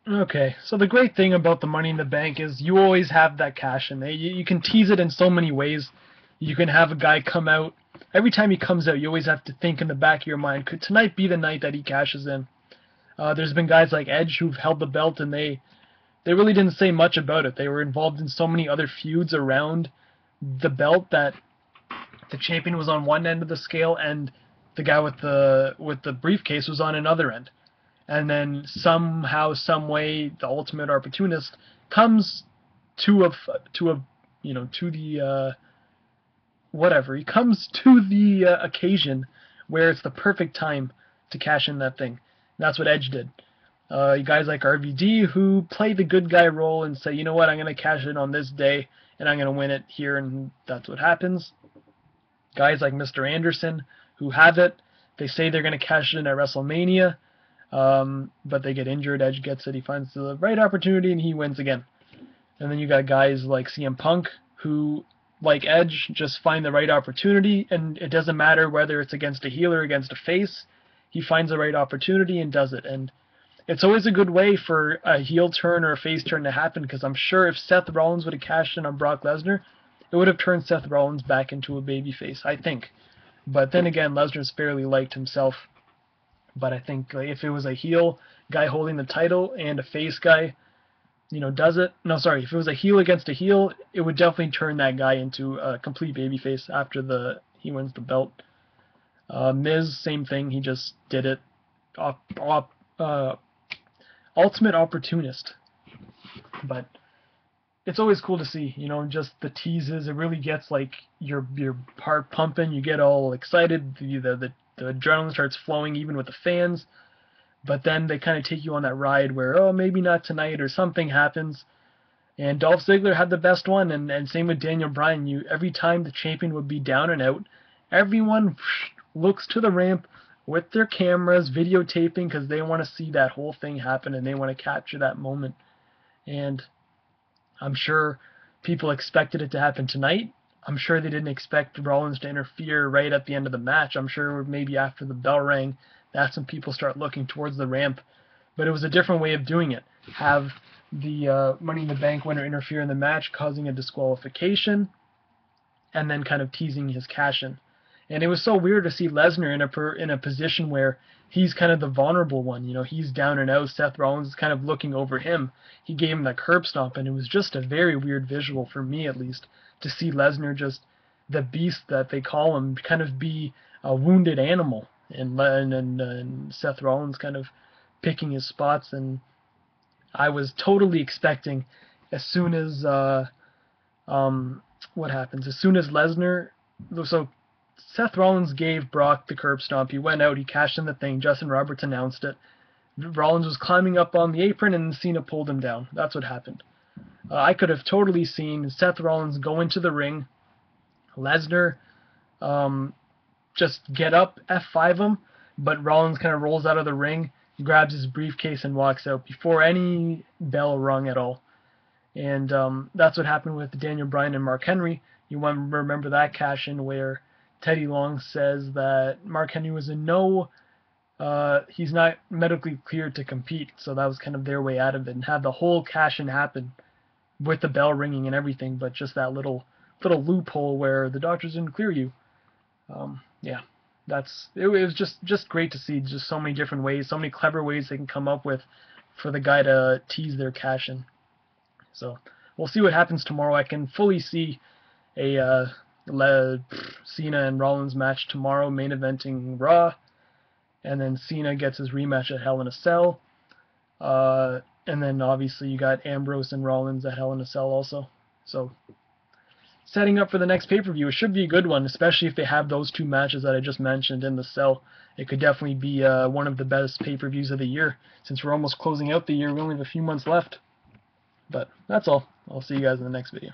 Okay, so the great thing about the Money in the Bank is you always have that cash in. You can tease it in so many ways. You can have a guy come out. Every time he comes out, you always have to think in the back of your mind, could tonight be the night that he cashes in? There's been guys like Edge who've held the belt and they really didn't say much about it. They were involved in so many other feuds around the belt that the champion was on one end of the scale and the guy with the briefcase was on another end. And then somehow, some way, the ultimate opportunist comes to a to the whatever. He comes to the occasion where it's the perfect time to cash in that thing. And that's what Edge did. Guys like RVD who play the good guy role and say, you know what, I'm going to cash in on this day and I'm going to win it here, and that's what happens. Guys like Mr. Anderson who have it, they say they're going to cash it in at WrestleMania, but they get injured. Edge gets it, he finds the right opportunity, and he wins again. And then you got guys like CM Punk who, like Edge, just find the right opportunity, and it doesn't matter whether it's against a heel or against a face. He finds the right opportunity and does it. And it's always a good way for a heel turn or a face turn to happen, because I'm sure if Seth Rollins would have cashed in on Brock Lesnar, it would have turned Seth Rollins back into a babyface, I think. But then again, Lesnar's fairly liked himself. But I think if it was a heel guy holding the title and a face guy, does it? No, sorry. If it was a heel against a heel, it would definitely turn that guy into a complete babyface after he wins the belt. Miz, same thing. He just did it. Uh, ultimate opportunist. But it's always cool to see, just the teases. It really gets like your heart pumping. You get all excited. The adrenaline starts flowing even with the fans. But then they kind of take you on that ride where, oh, maybe not tonight, or something happens. And Dolph Ziggler had the best one, and same with Daniel Bryan. Every time the champion would be down and out, everyone looks to the ramp with their cameras videotaping, because they want to see that whole thing happen and they want to capture that moment. And I'm sure people expected it to happen tonight. I'm sure they didn't expect Rollins to interfere right at the end of the match. I'm sure maybe after the bell rang, that's when people start looking towards the ramp. But it was a different way of doing it. Have the Money in the Bank winner interfere in the match, causing a disqualification, and then kind of teasing his cash in. And it was so weird to see Lesnar in a position where he's kind of the vulnerable one. He's down and out. Seth Rollins is kind of looking over him. He gave him that curb stomp, and it was just a very weird visual for me, at least, to see Lesnar, just the beast that they call him, kind of be a wounded animal, and Seth Rollins kind of picking his spots. And I was totally expecting, as soon as what happens? As soon as Lesnar, so Seth Rollins gave Brock the curb stomp. He went out, he cashed in the thing. Justin Roberts announced it. Rollins was climbing up on the apron, and Cena pulled him down. That's what happened. I could have totally seen Seth Rollins go into the ring, Lesnar just get up, F5 him, but Rollins kind of rolls out of the ring, grabs his briefcase, and walks out before any bell rung at all. And that's what happened with Daniel Bryan and Mark Henry. You want to remember that cash in where Teddy Long says that Mark Henry was he's not medically cleared to compete, so that was kind of their way out of it, and have the whole cash in happen with the bell ringing and everything, but just that little loophole where the doctors didn't clear you. Yeah, it was just great to see just so many different ways, so many clever ways they can come up with for the guy to tease their cash in. So we'll see what happens tomorrow. I can fully see a Cena and Rollins match tomorrow, main eventing Raw, and then Cena gets his rematch at Hell in a Cell. And then obviously you got Ambrose and Rollins at Hell in a Cell also. So setting up for the next pay-per-view, it should be a good one, especially if they have those two matches that I just mentioned in the Cell. It could definitely be one of the best pay-per-views of the year. Since we're almost closing out the year, we only have a few months left. But that's all. I'll see you guys in the next video.